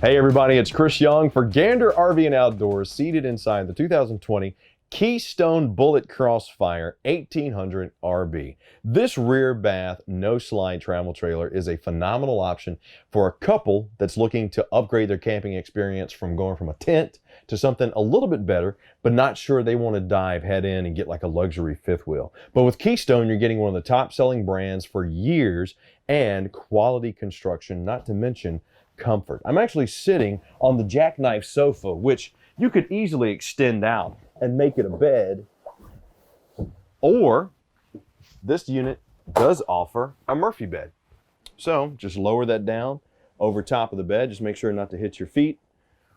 Hey everybody, it's Chris Young for Gander RV and Outdoors, seated inside the 2020 Keystone Bullet Crossfire 1800 RB. This rear bath, no slide travel trailer is a phenomenal option for a couple that's looking to upgrade their camping experience from going from a tent to something a little bit better, but not sure they want to dive head in and get like a luxury fifth wheel. But with Keystone, you're getting one of the top selling brands for years and quality construction, not to mention comfort. I'm actually sitting on the jackknife sofa, which you could easily extend out and make it a bed, or this unit does offer a Murphy bed. So just lower that down over top of the bed. Just make sure not to hit your feet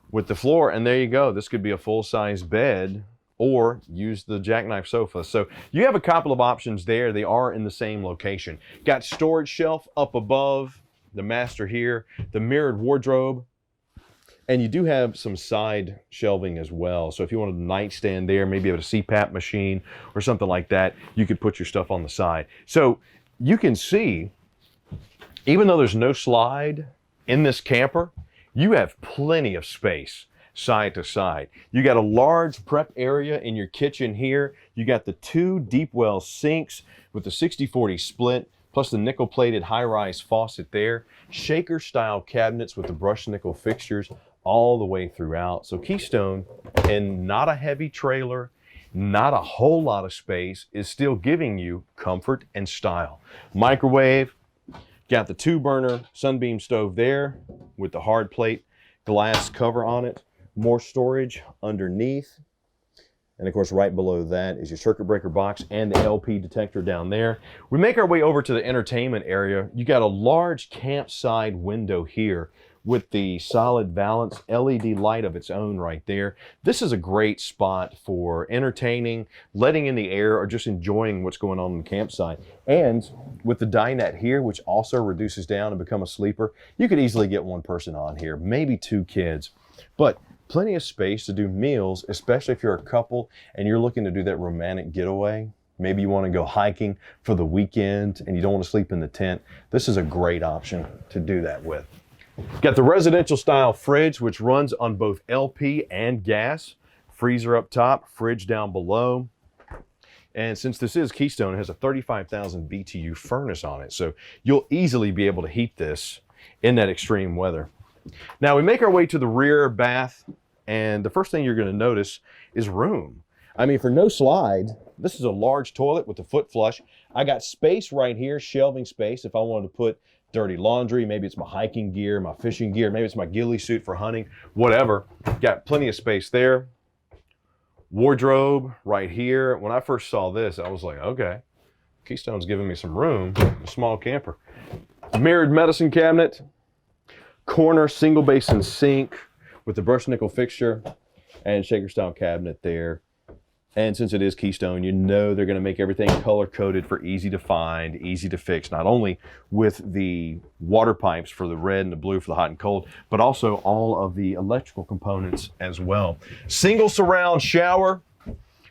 with the floor, and there you go. This could be a full-size bed, or use the jackknife sofa. So you have a couple of options there. They are in the same location. Got storage shelf up above the master here, the mirrored wardrobe, and you do have some side shelving as well. So if you wanted a nightstand there, maybe have a CPAP machine or something like that, you could put your stuff on the side. So you can see, even though there's no slide in this camper, you have plenty of space side to side. You got a large prep area in your kitchen here. You got the two deep well sinks with the 60-40 split, plus the nickel-plated high-rise faucet there. Shaker-style cabinets with the brushed nickel fixtures all the way throughout. So Keystone, in not a heavy trailer, not a whole lot of space, is still giving you comfort and style. Microwave, got the 2-burner Sunbeam stove there with the hard plate glass cover on it. More storage underneath. And of course, right below that is your circuit breaker box and the LP detector down there. We make our way over to the entertainment area. You got a large campside window here with the solid valance LED light of its own right there. This is a great spot for entertaining, letting in the air, or just enjoying what's going on in the campsite. And with the dinette here, which also reduces down and become a sleeper, you could easily get one person on here, maybe 2 kids. But plenty of space to do meals, especially if you're a couple and you're looking to do that romantic getaway. Maybe you want to go hiking for the weekend and you don't want to sleep in the tent. This is a great option to do that with. Got the residential style fridge, which runs on both LP and gas. Freezer up top, fridge down below. And since this is Keystone, it has a 35,000 BTU furnace on it. So you'll easily be able to heat this in that extreme weather. Now we make our way to the rear bath, and the first thing you're going to notice is room. I mean, for no slide, this is a large toilet with a foot flush. I got space right here, shelving space if I wanted to put dirty laundry. Maybe it's my hiking gear, my fishing gear, maybe it's my ghillie suit for hunting, whatever. Got plenty of space there. Wardrobe right here. When I first saw this, I was like, okay, Keystone's giving me some room, a small camper. Mirrored medicine cabinet. Corner single basin sink with the brushed nickel fixture and shaker style cabinet there. And since it is Keystone, you know they're going to make everything color coded for easy to find, easy to fix, not only with the water pipes for the red and the blue for the hot and cold, but also all of the electrical components as well. Single surround shower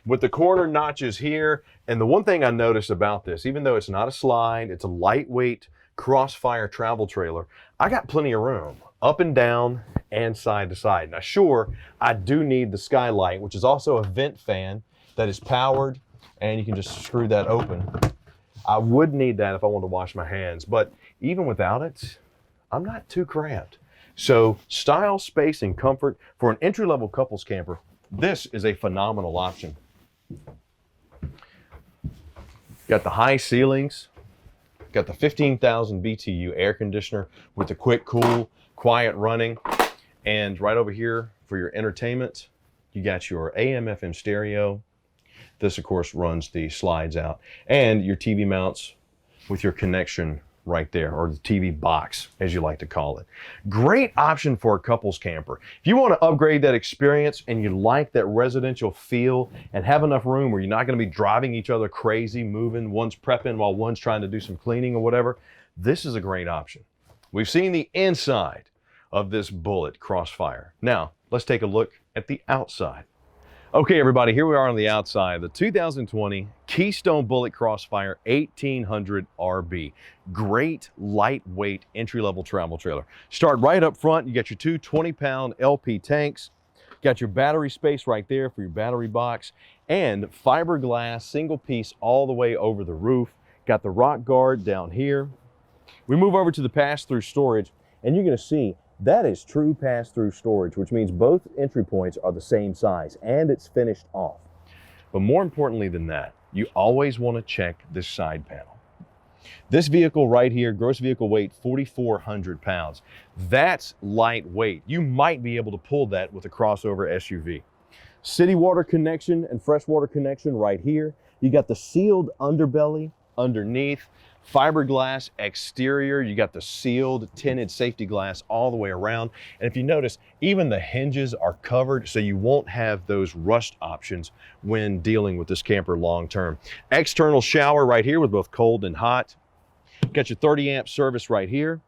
with the corner notches here. And the one thing I noticed about this, even though it's not a slide, it's a lightweight Crossfire travel trailer, I got plenty of room up and down and side to side. Now sure, I do need the skylight, which is also a vent fan that is powered, and you can just screw that open. I would need that if I wanted to wash my hands, but even without it, I'm not too cramped. So style, space, and comfort for an entry-level couples camper, this is a phenomenal option. Got the high ceilings. Got the 15,000 BTU air conditioner with the quick cool, quiet running. And right over here for your entertainment, you got your AM/FM stereo. This, of course, runs the slides out. And your TV mounts with your connection right there, or the TV box, as you like to call it. Great option for a couples camper. If you want to upgrade that experience and you like that residential feel and have enough room where you're not going to be driving each other crazy, moving, one's prepping while one's trying to do some cleaning or whatever, this is a great option. We've seen the inside of this Bullet Crossfire. Now, let's take a look at the outside. Okay, everybody, here we are on the outside, the 2020 Keystone Bullet Crossfire 1800 RB. Great lightweight entry-level travel trailer. Start right up front. You got your two 20-pound LP tanks. Got your battery space right there for your battery box, and fiberglass single piece all the way over the roof. Got the rock guard down here. We move over to the pass-through storage, and you're going to see that is true pass-through storage, which means both entry points are the same size and it's finished off. But more importantly than that, you always want to check this side panel. This vehicle right here, gross vehicle weight 4,400 pounds. That's lightweight. You might be able to pull that with a crossover SUV. City water connection and freshwater connection right here. You got the sealed underbelly underneath. Fiberglass exterior, you got the sealed tinted safety glass all the way around. And if you notice, even the hinges are covered so you won't have those rust options when dealing with this camper long term. External shower right here with both cold and hot. Got your 30 amp service right here.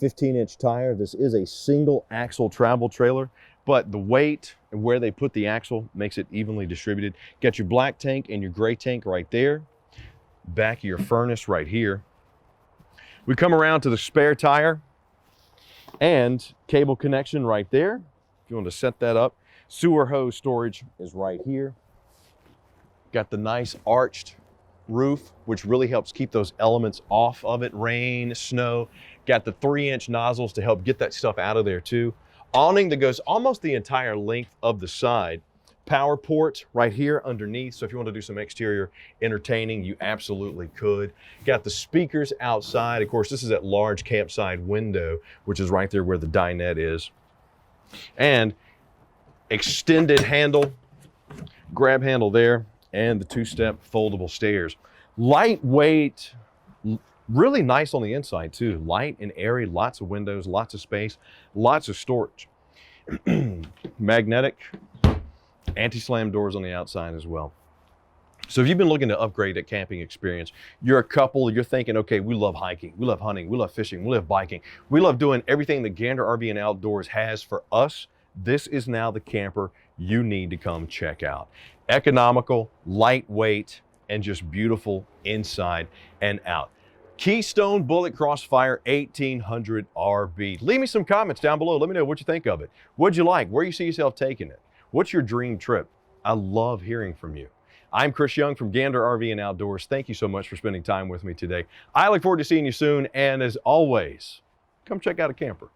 15-inch tire. This is a single axle travel trailer, but the weight and where they put the axle makes it evenly distributed. Got your black tank and your gray tank right there. Back of your furnace right here. We come around to the spare tire and cable connection right there. If you want to set that up. Sewer hose storage is right here. Got the nice arched roof, which really helps keep those elements off of it, rain, snow. Got the 3-inch nozzles to help get that stuff out of there too. Awning that goes almost the entire length of the side. Power port right here underneath, so if you want to do some exterior entertaining, you absolutely could. Got the speakers outside. Of course, this is that large campsite window, which is right there where the dinette is. And extended handle, grab handle there, and the 2-step foldable stairs. Lightweight, really nice on the inside too. Light and airy, lots of windows, lots of space, lots of storage. Magnetic anti-slam doors on the outside as well. So if you've been looking to upgrade that camping experience, you're a couple, you're thinking, okay, we love hiking, we love hunting, we love fishing, we love biking, we love doing everything that Gander RV and Outdoors has for us. This is now the camper you need to come check out. Economical, lightweight, and just beautiful inside and out. Keystone Bullet Crossfire 1800 RB. Leave me some comments down below. Let me know what you think of it. What'd you like? Where you see yourself taking it? What's your dream trip? I love hearing from you. I'm Chris Young from Gander RV and Outdoors. Thank you so much for spending time with me today. I look forward to seeing you soon. And as always, come check out a camper.